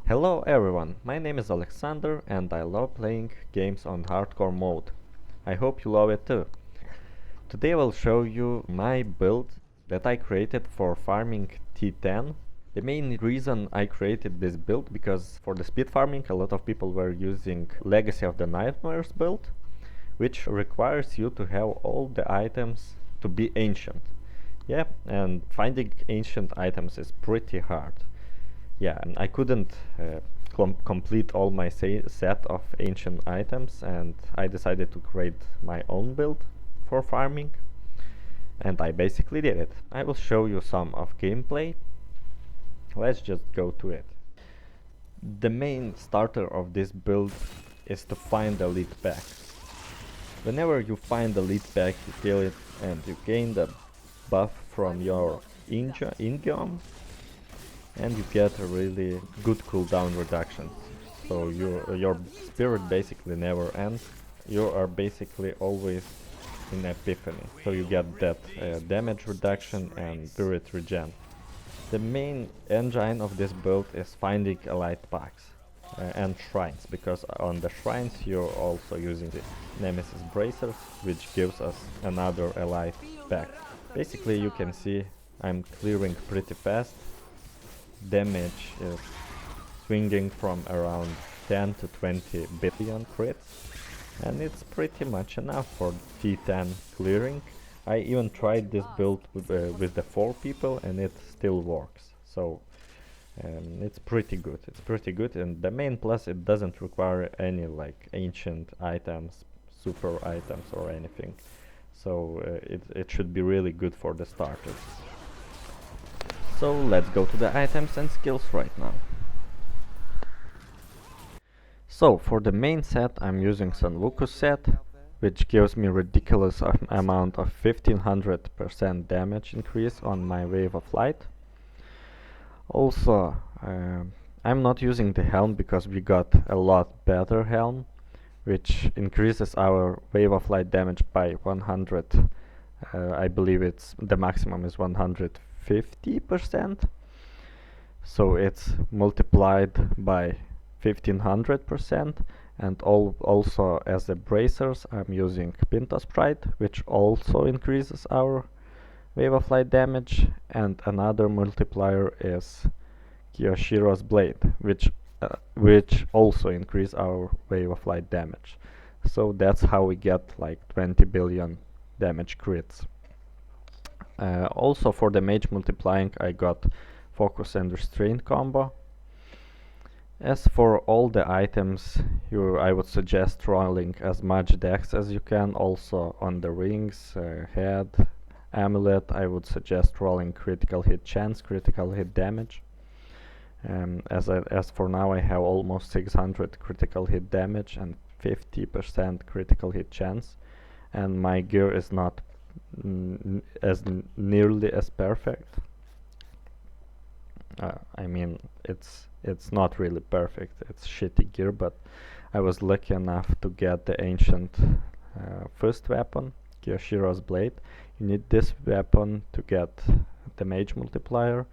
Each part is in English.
Hello everyone, my name is Alexander and I love playing games on hardcore mode. I hope you love it too. Today I will show you my build that I created for farming T10. The main reason I created this build because for the speed farming a lot of people were using Legacy of the Nightmares build, which requires you to have all the items to be ancient. Yeah, and finding ancient items is pretty hard. Yeah, and I couldn't complete all my set of ancient items, and I decided to create my own build for farming, and I basically did it. I will show you some of gameplay. Let's just go to it. The main starter of this build is to find the lead pack. Whenever you find the lead pack, you kill it and you gain the buff from your ingame, and you get a really good cooldown reduction. So your spirit basically never ends. You are basically always in epiphany. So you get that damage reduction and spirit regen. The main engine of this build is finding elite packs and shrines, because on the shrines you're also using the Nemesis bracers, which gives us another elite pack. Basically you can see I'm clearing pretty fast. Damage is swinging from around 10 to 20 billion crits, and it's pretty much enough for T10 clearing. I even tried this build with the 4 people and it still works, so it's pretty good. It's pretty good, and the main plus, it doesn't require any like ancient items, super items or anything, so it should be really good for the starters. So let's go to the items and skills right now. So for the main set I'm using Sunwuko set, which gives me ridiculous amount of 1500% damage increase on my Wave of Light. Also I'm not using the helm because we got a lot better helm, which increases our Wave of Light damage by 100. I believe it's the maximum is 150%, so it's multiplied by 1500%. And also as the bracers I'm using Pinto Sprite, which also increases our Wave of Light damage, and another multiplier is Kiyoshiro's Blade, which also increase our Wave of Light damage. So that's how we get like 20 billion damage crits. Also for the mage multiplying I got Focus and Restraint combo. As for all the items, I would suggest rolling as much dex as you can. Also on the rings, head, amulet, I would suggest rolling critical hit chance, critical hit damage. As for now I have almost 600 critical hit damage and 50% critical hit chance, and my gear is not nearly as perfect. I mean, it's not really perfect, it's shitty gear, but I was lucky enough to get the ancient first weapon, Kiyoshiro's Blade. You need this weapon to get the mage multiplier.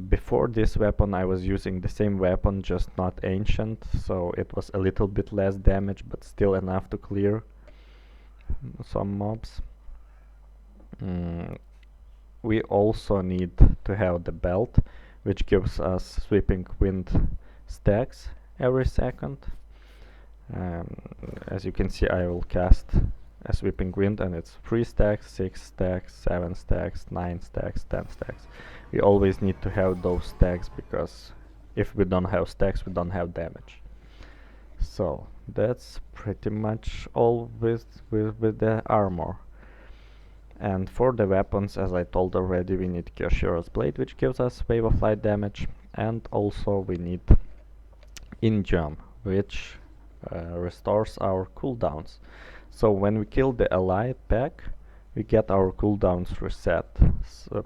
Before this weapon I was using the same weapon, just not ancient, so it was a little bit less damage but still enough to clear some mobs. We also need to have the belt, which gives us sweeping wind stacks every second. As you can see, I will cast a sweeping wind and it's 3 stacks, 6 stacks, 7 stacks, 9 stacks, 10 stacks. We always need to have those stacks, because if we don't have stacks we don't have damage. So that's pretty much all with the armor. And for the weapons, as I told already, we need Kiyoshiro's Blade, which gives us Wave of Light damage, and also we need Ingame, which restores our cooldowns. So when we kill the elite pack, we get our cooldowns reset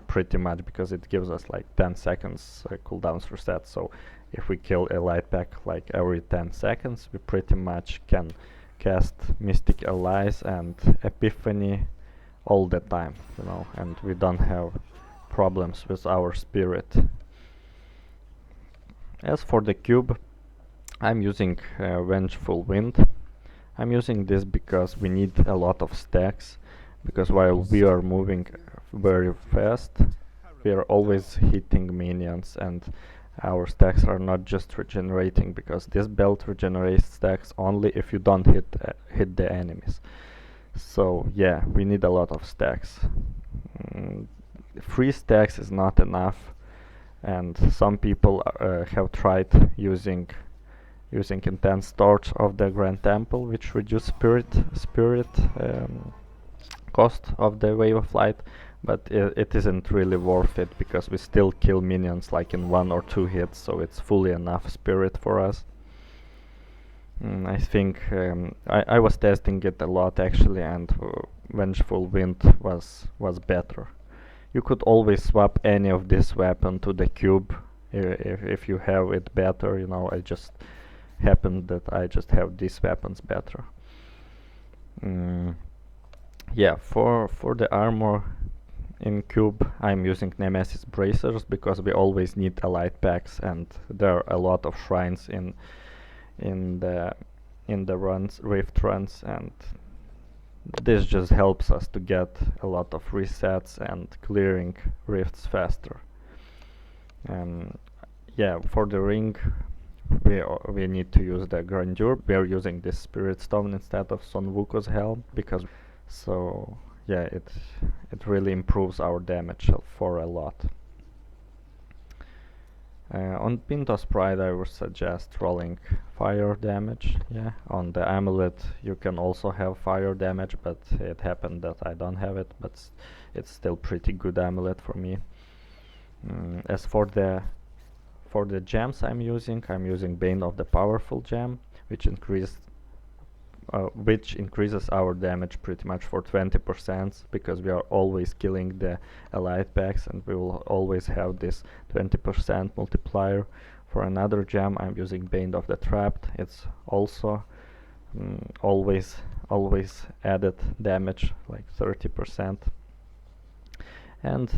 pretty much, because it gives us like 10 seconds cooldowns reset. So if we kill elite pack like every 10 seconds, we pretty much can cast Mystic Allies and Epiphany all the time, you know, and we don't have problems with our spirit. As for the cube, I'm using Vengeful Wind. I'm using this because we need a lot of stacks, because while we are moving very fast, we are always hitting minions, and our stacks are not just regenerating, because this belt regenerates stacks only if you don't hit the enemies. So yeah, we need a lot of stacks. Mm, 3 stacks is not enough, and some people have tried using intense torch of the Grand Temple, which reduce spirit cost of the Wave of Light, but it isn't really worth it, because we still kill minions like in 1 or 2 hits, so it's fully enough spirit for us. I think I was testing it a lot actually, and Vengeful Wind was better. You could always swap any of this weapon to the cube if you have it better. You know, I just happened that I just have these weapons better. Yeah, for the armor in cube, I'm using Nemesis bracers, because we always need allied packs, and there are a lot of shrines in the rift runs, and this just helps us to get a lot of resets and clearing rifts faster. Yeah, for the ring, we need to use the Grandeur. We are using this Spirit Stone instead of Sunwuko's helm, because so yeah, it really improves our damage for a lot. On Pinto's Pride, I would suggest rolling fire damage. Yeah, on the amulet you can also have fire damage, but it happened that I don't have it, but it's still pretty good amulet for me. As for the gems I'm using Bane of the Powerful gem, which increases our damage pretty much for 20%, because we are always killing the allied packs, and we will always have this 20% multiplier. For another gem I'm using Bane of the Trapped. It's also always added damage, like 30%. And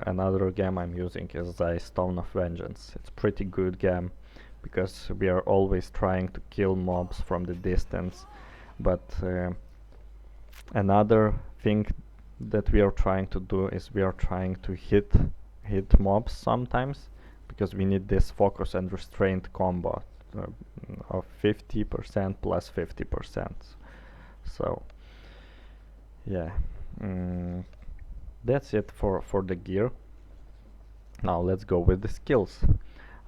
another gem I'm using is the Stone of Vengeance. It's pretty good gem, because we are always trying to kill mobs from the distance. But another thing that we are trying to do is we are trying to hit mobs sometimes, because we need this focus and restraint combo of 50% plus 50%. So yeah, that's it for the gear. Now let's go with the skills.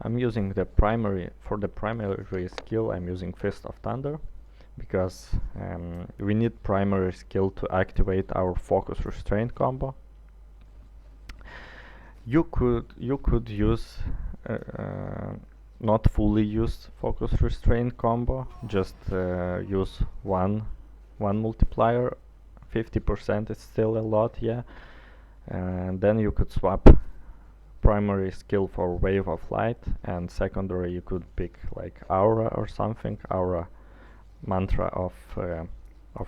I'm using the primary skill. I'm using Fist of Thunder, because we need primary skill to activate our focus restraint combo. You could use not fully use focus restraint combo, just use one multiplier. 50% is still a lot, yeah. And then you could swap primary skill for Wave of Light, and secondary you could pick like Aura or something, Aura, Mantra of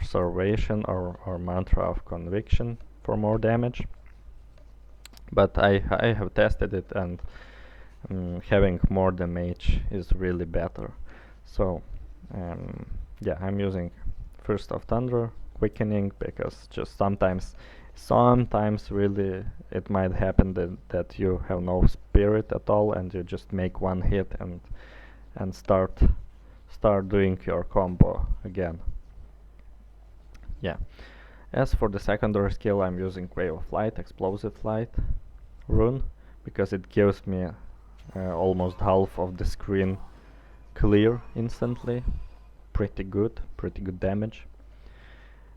Salvation, or Mantra of Conviction for more damage. But I have tested it, and having more damage is really better. So yeah, I'm using First of Thunder, Quickening, because just sometimes really it might happen that you have no spirit at all, and you just make one hit and start doing your combo again. Yeah. As for the secondary skill, I'm using Wave of Light, Explosive Light rune, because it gives me almost half of the screen clear instantly. Pretty good damage.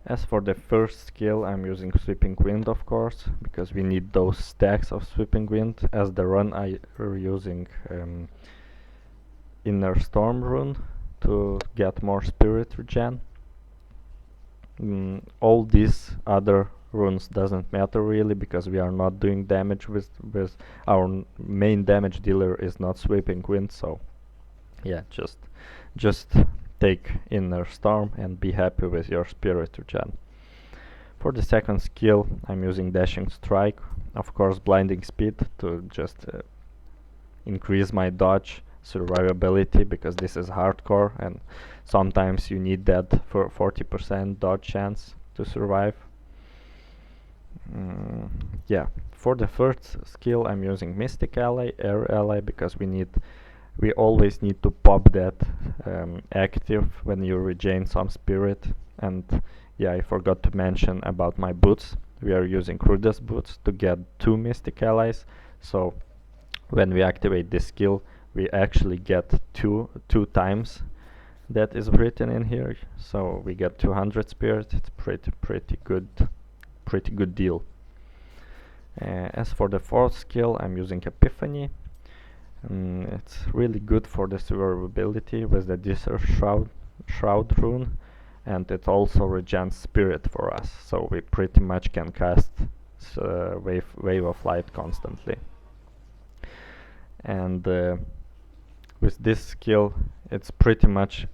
As for the first skill, I'm using Sweeping Wind, of course, because we need those stacks of Sweeping Wind. As the run, I are using Inner Storm rune to get more spirit regen. All these other runes doesn't matter really, because we are not doing damage with our main damage dealer is not Sweeping Wind. So yeah, just take Inner Storm and be happy with your spirit regen. For the second skill, I'm using Dashing Strike, of course Blinding Speed, to just increase my dodge, survivability, because this is hardcore and sometimes you need that for 40% dodge chance to survive. Yeah, for the first skill I'm using Mystic Ally, Air Ally, because we always need to pop that active when you regain some spirit. And yeah, I forgot to mention about my boots. We are using Rudest boots to get 2 Mystic Allies, so when we activate this skill we actually get two times that is written in here, so we get 200 spirit. It's pretty good deal. As for the fourth skill, I'm using Epiphany. It's really good for the survivability with the Desert Shroud rune, and it also regens spirit for us, so we pretty much can cast Wave of Light constantly. And with this skill it's pretty much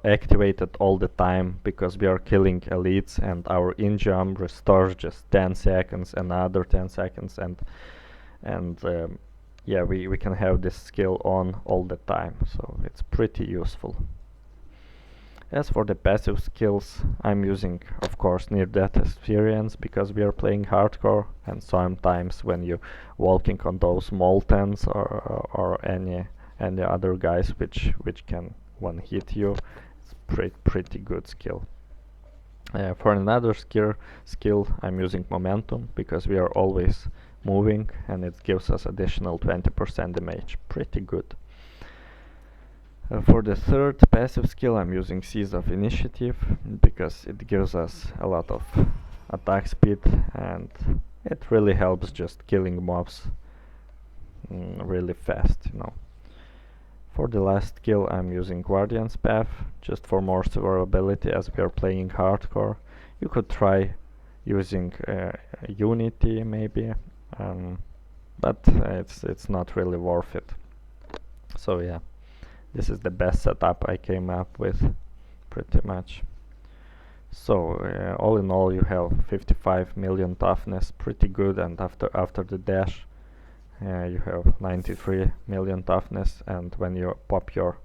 activated all the time, because we are killing elites and our in-jump restores just 10 seconds, another 10 seconds, and yeah, we can have this skill on all the time, so it's pretty useful. As for the passive skills, I'm using, of course, near-death experience, because we are playing hardcore, and sometimes when you walking on those moltens or any other guys which can one hit you, it's pretty good skill. For another skill I'm using momentum, because we are always moving and it gives us additional 20% damage. Pretty good. For the third passive skill I'm using Seize of Initiative, because it gives us a lot of attack speed and it really helps just killing mobs really fast, you know. For the last skill I'm using Guardian's Path, just for more survivability as we are playing hardcore. You could try using Unity maybe, but it's not really worth it. So yeah, this is the best setup I came up with, pretty much. So all in all you have 55 million toughness, pretty good, and after the dash you have 93 million toughness, and when you pop your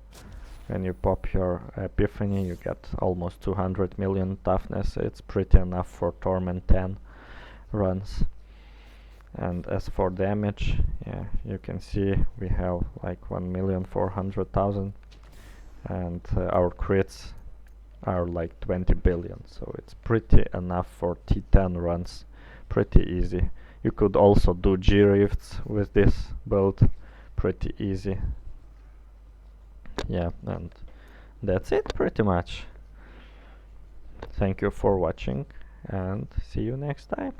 Epiphany you get almost 200 million toughness. It's pretty enough for Torment 10 runs. And as for damage, yeah, you can see we have like 1,400,000, and our crits are like 20 billion, so it's pretty enough for T10 runs, pretty easy. You could also do G-Rifts with this build, pretty easy. Yeah, and that's it pretty much. Thank you for watching and see you next time.